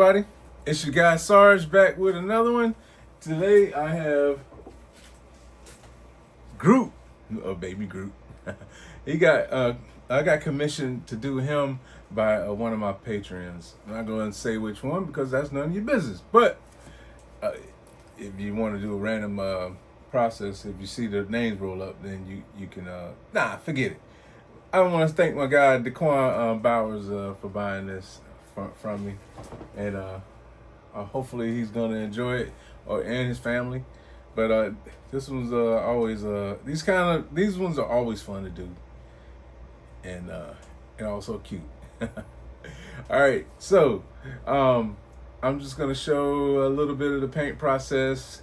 everybody? It's your guy Sarge back with another one. Today I have Groot, Baby Groot. he got I got commissioned to do him by one of my patrons. I'm not going to say which one because that's none of your business. But if you want to do a random process, if you see the names roll up, then you can forget it. I want to thank my guy Daquan Bowers for buying this from me, and hopefully he's gonna enjoy it, and his family. But this one's always these ones are always fun to do, and also cute. All right, so I'm just gonna show a little bit of the paint process.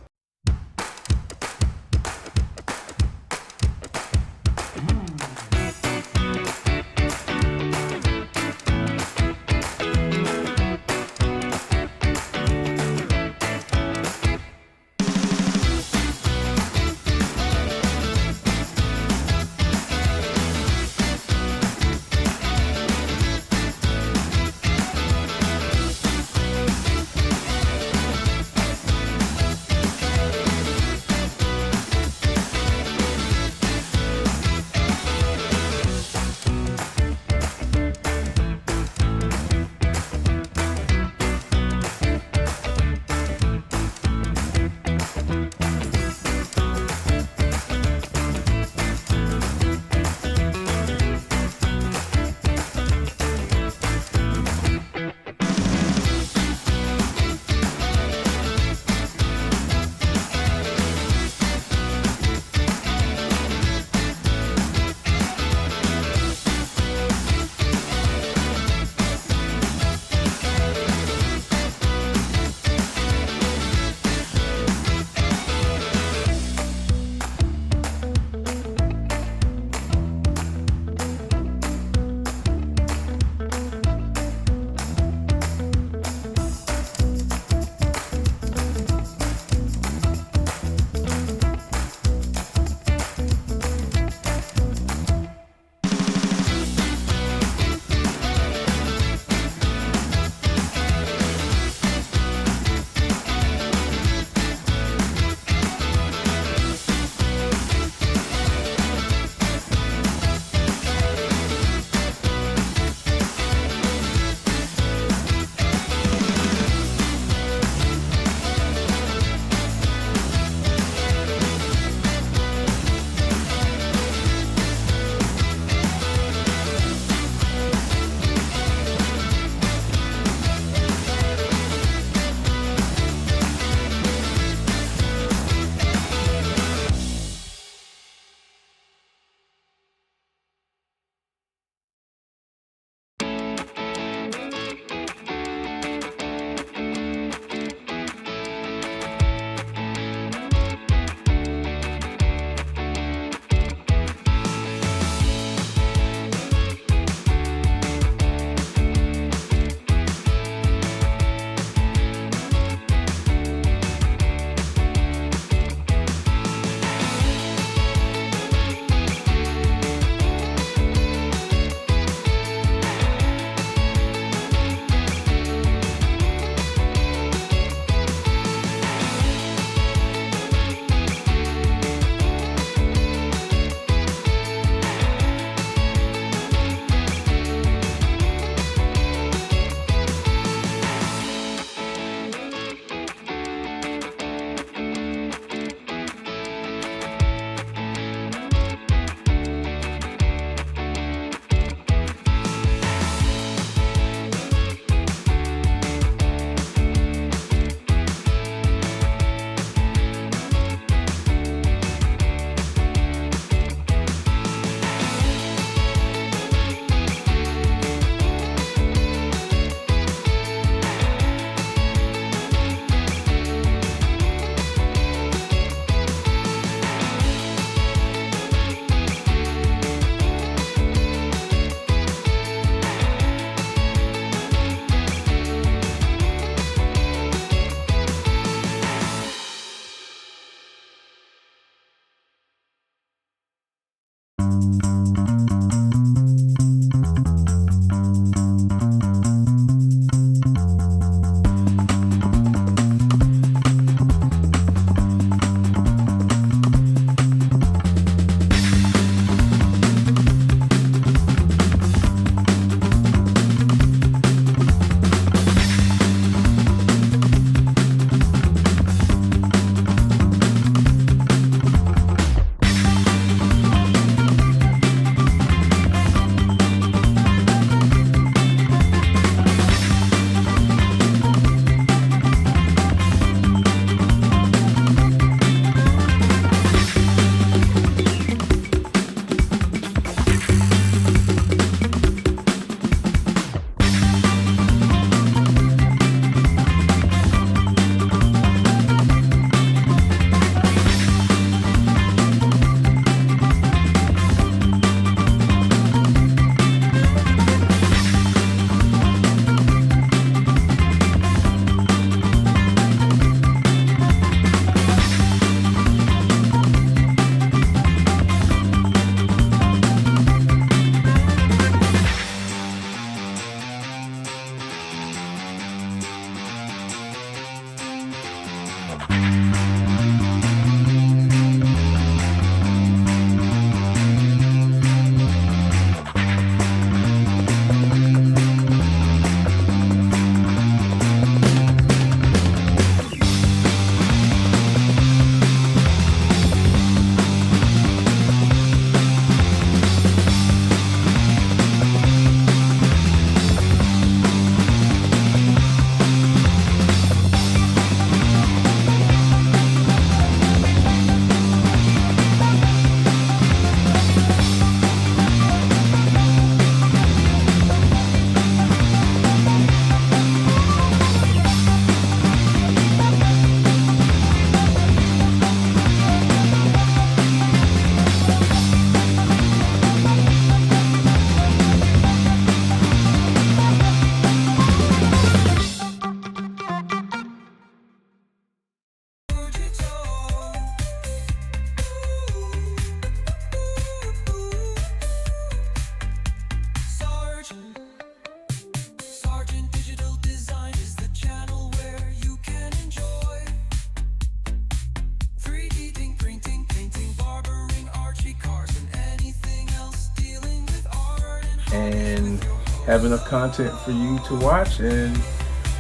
have enough content for you to watch, and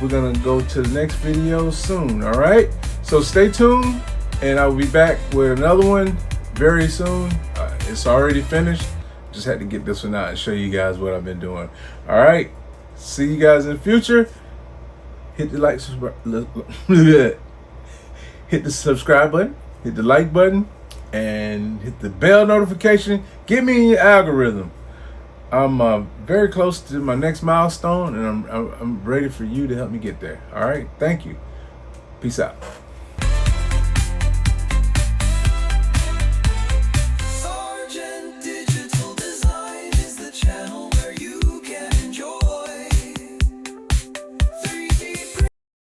we're gonna go to the next video soon. All right, so stay tuned, and I'll be back with another one very soon. It's already finished. Just had to get this one out and show you guys what I've been doing. All right, see you guys in the future. Hit the like, hit the subscribe button, hit the like button, and hit the bell notification. Get me in your algorithm. I'm very close to my next milestone, and I'm ready for you to help me get there. All right, thank you. Peace out.